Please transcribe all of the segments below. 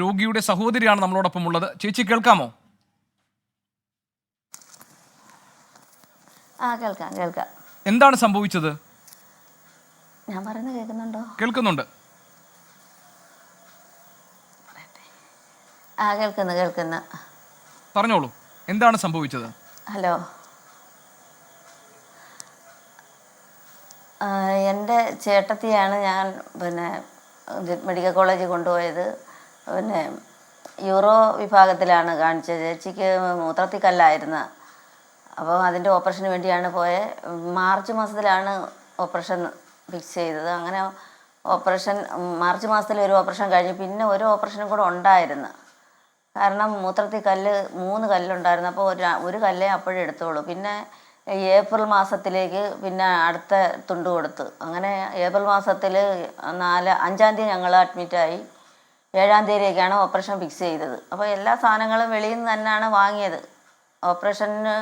രോഗിയുടെ സഹോദരിയാണ് നമ്മളോടൊപ്പം ഉള്ളത്. ചേച്ചി കേൾക്കാമോ? കേൾക്കാം കേൾക്കാം. എന്താണ് സംഭവിച്ചത്? ഞാൻ പറയുന്നത് കേൾക്കുന്നുണ്ടോ? കേൾക്കുന്നുണ്ട്. കേൾക്കുന്നു. പറഞ്ഞോളൂ, എന്താണ് സംഭവിച്ചത്? ഹലോ, എൻ്റെ ചേട്ടത്തിയാണ് ഞാൻ മെഡിക്കൽ കോളേജിൽ കൊണ്ടുപോയത്. യൂറോ വിഭാഗത്തിലാണ് കാണിച്ചത്. ചേച്ചിക്ക് മൂത്രത്തിൽ കല്ലായിരുന്നു. അപ്പോൾ അതിൻ്റെ ഓപ്പറേഷന് വേണ്ടിയാണ് പോയത്. മാർച്ച് മാസത്തിലാണ് ഓപ്പറേഷൻ ഫിക്സ് ചെയ്തത്. അങ്ങനെ മാർച്ച് മാസത്തിൽ ഒരു ഓപ്പറേഷൻ കഴിഞ്ഞ് പിന്നെ ഒരു ഓപ്പറേഷനും കൂടെ ഉണ്ടായിരുന്നു. കാരണം മൂത്രത്തിൽ 3 കല്ലുണ്ടായിരുന്നു. അപ്പോൾ ഒരു കല്ലേ അപ്പോഴേ എടുത്തോളൂ. പിന്നെ ഏപ്രിൽ മാസത്തിലേക്ക് പിന്നെ അടുത്ത തുണ്ട് കൊടുത്തു. അങ്ങനെ ഏപ്രിൽ മാസത്തിൽ 5-ാം തീയതി ഞങ്ങൾ അഡ്മിറ്റായി. 7-ാം തീയതിയിലേക്കാണ് ഓപ്പറേഷൻ ഫിക്സ് ചെയ്തത്. അപ്പോൾ എല്ലാ സാധനങ്ങളും വെളിയിൽ നിന്ന് തന്നെയാണ് വാങ്ങിയത്. ഓപ്പറേഷന്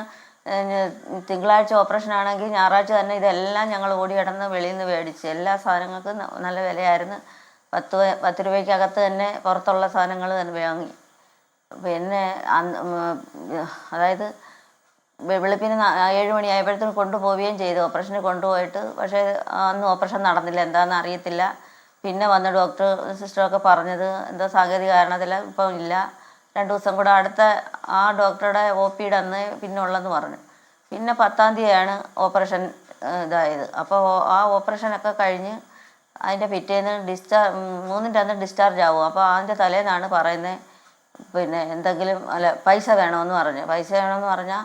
തിങ്കളാഴ്ച ഓപ്പറേഷൻ ആണെങ്കിൽ ഞായറാഴ്ച തന്നെ ഇതെല്ലാം ഞങ്ങൾ ഓടി കിടന്ന് വെളിയിൽ നിന്ന് മേടിച്ച്. എല്ലാ സാധനങ്ങൾക്കും നല്ല വിലയായിരുന്നു. 10 രൂപയ്ക്കകത്ത് തന്നെ പുറത്തുള്ള സാധനങ്ങൾ തന്നെ വാങ്ങി. പിന്നെ അതായത് വെളുപ്പിന് 7 മണിയായപ്പോഴത്തേക്കും കൊണ്ടുപോവുകയും ചെയ്തു. ഓപ്പറേഷന് കൊണ്ടുപോയിട്ട് പക്ഷേ അന്ന് ഓപ്പറേഷൻ നടന്നില്ല. എന്താണെന്ന് അറിയത്തില്ല. പിന്നെ വന്ന സിസ്റ്ററൊക്കെ പറഞ്ഞത് എന്തോ സാങ്കേതിക കാരണത്തിൽ ഇപ്പം ഇല്ല, 2 ദിവസം കൂടെ അടുത്ത ആ ഡോക്ടറുടെ OPയുടെ അന്ന് പിന്നെ ഉള്ളതെന്ന് പറഞ്ഞു. പിന്നെ 10-ാം തീയതിയാണ് ഓപ്പറേഷൻ ഇതായത്. അപ്പോൾ ആ ഓപ്പറേഷനൊക്കെ കഴിഞ്ഞ് അതിൻ്റെ പിറ്റേന്ന് 3-ൻ്റെ അന്ന് ഡിസ്ചാർജ് ആവും. അപ്പോൾ അതിൻ്റെ തലേന്നാണ് പറയുന്നത് പിന്നെ എന്തെങ്കിലും പൈസ വേണമെന്ന് പറഞ്ഞു. പൈസ വേണമെന്ന് പറഞ്ഞാൽ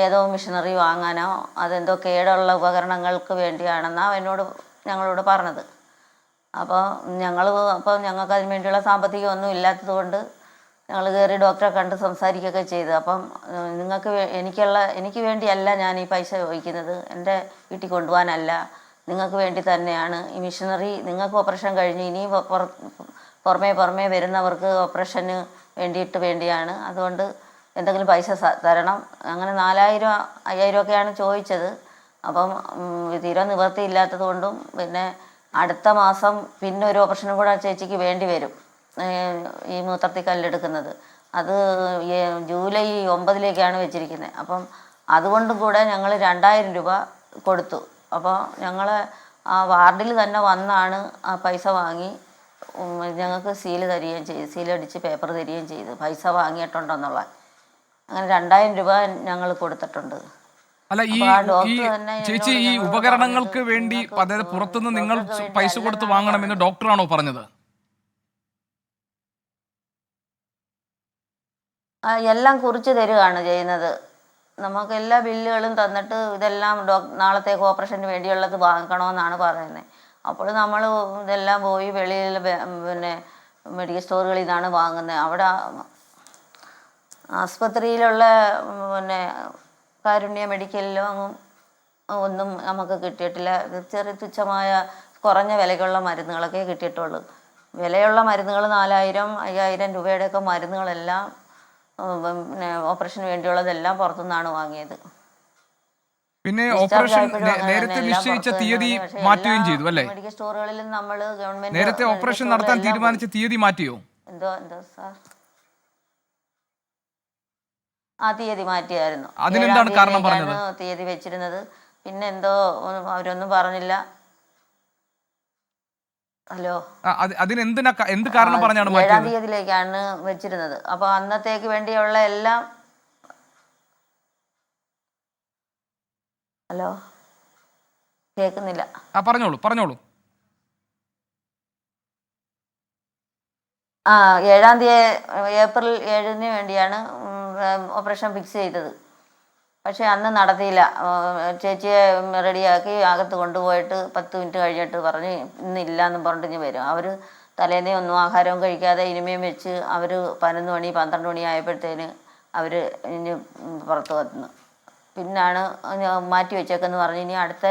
ഏതോ മിഷനറി വാങ്ങാനോ അതെന്തോ കേടുള്ള ഉപകരണങ്ങൾക്ക് വേണ്ടിയാണെന്നാണ് ഞങ്ങളോട് പറഞ്ഞത്. അപ്പോൾ ഞങ്ങൾക്ക് അതിന് വേണ്ടിയുള്ള സാമ്പത്തികമൊന്നും ഇല്ലാത്തത് കൊണ്ട് ഞങ്ങൾ കയറി ഡോക്ടറെ കണ്ട് സംസാരിക്കുകയൊക്കെ ചെയ്തു. അപ്പം എനിക്ക് വേണ്ടിയല്ല ഞാൻ ഈ പൈസ ചോദിക്കുന്നത്, എൻ്റെ വീട്ടിൽ കൊണ്ടുപോകാനല്ല, നിങ്ങൾക്ക് വേണ്ടി തന്നെയാണ്. ഈ മിഷനറി നിങ്ങൾക്ക് ഓപ്പറേഷൻ കഴിഞ്ഞ് ഇനിയും പുറമേ വരുന്നവർക്ക് ഓപ്പറേഷന് വേണ്ടിയാണ്. അതുകൊണ്ട് എന്തെങ്കിലും പൈസ തരണം. അങ്ങനെ 4000-5000 ഒക്കെയാണ് ചോദിച്ചത്. അപ്പം തീരെ നിവൃത്തിയില്ലാത്തത് കൊണ്ടും പിന്നെ അടുത്ത മാസം പിന്നെ ഒരു ഓപ്പറേഷനും കൂടെ ചേച്ചിക്ക് വേണ്ടി വരും, ഈ മൂത്രത്തിൽ കല്ലെടുക്കുന്നത്. അത് ജൂലൈ 9-ലേക്കാണ് വെച്ചിരിക്കുന്നത്. അപ്പം അതുകൊണ്ടും കൂടെ ഞങ്ങൾ 2000 രൂപ കൊടുത്തു. അപ്പോൾ ഞങ്ങൾ ആ വാർഡിൽ തന്നെ വന്നാണ് ആ പൈസ വാങ്ങി ഞങ്ങൾക്ക് സീലടിച്ച് പേപ്പർ തരികയും ചെയ്തു, പൈസ വാങ്ങിയിട്ടുണ്ടെന്നുള്ള. അങ്ങനെ 2000 രൂപ ഞങ്ങൾ കൊടുത്തിട്ടുണ്ട്. അല്ല, ചേച്ചി ഈ ഉപകരണങ്ങൾക്ക് വേണ്ടി അതായത് പുറത്തുനിന്ന് നിങ്ങൾ പൈസ കൊടുത്ത് വാങ്ങണമെന്ന് ഡോക്ടറാണോ പറഞ്ഞത്? എല്ലാം കുറിച്ച് തരികയാണ് ചെയ്യുന്നത്. നമുക്ക് എല്ലാ ബില്ലുകളും തന്നിട്ട് ഇതെല്ലാം നാളത്തേക്ക് ഓപ്പറേഷന് വേണ്ടിയുള്ളത് വാങ്ങിക്കണമെന്നാണ് പറയുന്നത്. അപ്പോൾ നമ്മൾ ഇതെല്ലാം പോയി വെളിയിൽ പിന്നെ മെഡിക്കൽ സ്റ്റോറുകളിൽ നിന്നാണ് വാങ്ങുന്നത്. അവിടെ ആസ്പത്രിയിലുള്ള പിന്നെ കാരുണ്യ മെഡിക്കലിലോ ഒന്നും നമുക്ക് കിട്ടിയിട്ടില്ല. ചെറിയ തുച്ഛമായ കുറഞ്ഞ വിലയ്ക്കുള്ള മരുന്നുകളൊക്കെ കിട്ടിയിട്ടുള്ളൂ. വിലയുള്ള മരുന്നുകൾ 4000-5000 രൂപയുടെയൊക്കെ മരുന്നുകളെല്ലാം പിന്നെ ഓപ്പറേഷന് വേണ്ടിയുള്ളതെല്ലാം പുറത്തുനിന്നാണ് വാങ്ങിയത്. പിന്നെ ഓപ്പറേഷൻ നേരത്തെ നിശ്ചയിച്ച തീയതി മാറ്റുകയും ചെയ്തു അല്ലേ? മെഡിക്കൽ സ്റ്റോറുകളിലും നമ്മൾ ഗവൺമെന്റ് നേരത്തെ ഓപ്പറേഷൻ നടത്താൻ തീരുമാനിച്ച തീയതി മാറ്റിയോ? എന്തോ സാർ, ആ തീയതി മാറ്റിയായിരുന്നു. അതിനെന്താണ് കാരണം പറഞ്ഞത്? തീയതി വെച്ചിരുന്നത്. പിന്നെ എന്തോ അവരൊന്നും പറഞ്ഞില്ല. ഹലോ, എന്ത് കാരണം പറഞ്ഞാണ് 7-ാം തീയതിയിലേക്കാണ് വെച്ചിരുന്നത്. അപ്പൊ അന്നത്തേക്ക് വേണ്ടിയുള്ള എല്ലാം. ഹലോ, കേൾക്കുന്നില്ല. പറഞ്ഞോളൂ. 7-ാം തീയതി ഏപ്രിൽ 7-ന് വേണ്ടിയാണ് ഓപ്പറേഷൻ ഫിക്സ് ചെയ്തത്. പക്ഷെ അന്ന് നടത്തിയില്ല. ചേച്ചിയെ റെഡിയാക്കി അകത്ത് കൊണ്ടുപോയിട്ട് 10 മിനിറ്റ് കഴിഞ്ഞിട്ട് പറഞ്ഞ് ഇന്നില്ല എന്നും പറഞ്ഞിട്ട് വരും. അവർ തലേന്നേ ഒന്നും ആഹാരവും കഴിക്കാതെ ഇനിമയും വെച്ച് അവർ 11 മണി 12 മണി ആയപ്പോഴത്തേന് അവർ ഇനി പുറത്ത് വന്നു. പിന്നാണ് മാറ്റി വെച്ചേക്കെന്ന് പറഞ്ഞ് ഇനി അടുത്ത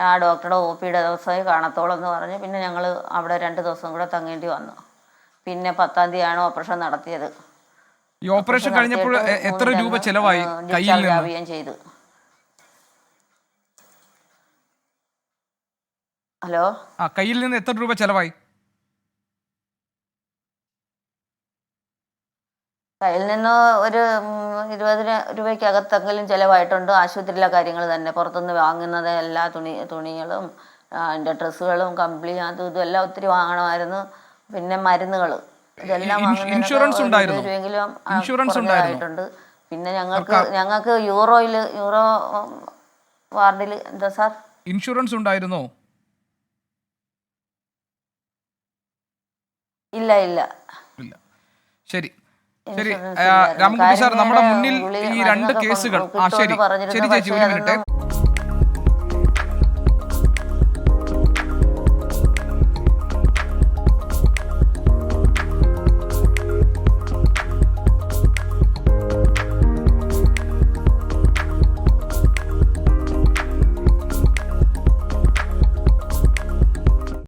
ആ ഡോക്ടറുടെ OPയുടെ ദിവസമേ കാണത്തോളം എന്ന് പറഞ്ഞ് പിന്നെ ഞങ്ങൾ അവിടെ 2 ദിവസം കൂടെ തങ്ങേണ്ടി വന്നു. പിന്നെ 10-ാം തീയതിയാണ് ഓപ്പറേഷൻ നടത്തിയത്. ഈ ഓപ്പറേഷൻ കഴിഞ്ഞപ്പോൾ എത്ര രൂപ ചെലവായി കയ്യിൽ നിന്ന്? ചെയ്തു. ഹലോ, കയ്യിൽ നിന്ന് എത്ര രൂപ ചെലവായി? കയ്യിൽ നിന്ന് ഒരു 20 രൂപയ്ക്കകത്തെങ്കിലും ചിലവായിട്ടുണ്ട്. ആശുപത്രിയിലെ കാര്യങ്ങൾ തന്നെ, പുറത്തുനിന്ന് വാങ്ങുന്നത് എല്ലാ തുണികളും അതിൻ്റെ ഡ്രസ്സുകളും കമ്പിളി അതും ഇതും എല്ലാം ഒത്തിരി വാങ്ങണമായിരുന്നു. പിന്നെ മരുന്നുകൾ ഇതെല്ലാം ഇൻഷുറൻസ് ഉണ്ടായിരുന്നു. രൂപയെങ്കിലും ഇൻഷുറൻസ് ഉണ്ടായിരുന്നു. ആയിട്ടുണ്ട്. പിന്നെ ഞങ്ങൾക്ക് യൂറോ വാർഡിൽ എന്താ സാർ ഇൻഷുറൻസ് ഉണ്ടായിരുന്നോ? ഇല്ല. ഇല്ല. ശരി ശരി രാമൻകുട്ടി സാർ, നമ്മുടെ മുന്നിൽ ഈ 2 കേസുകൾ. ശരി ശരി ചേച്ചി, ഒരു മിനിറ്റ്.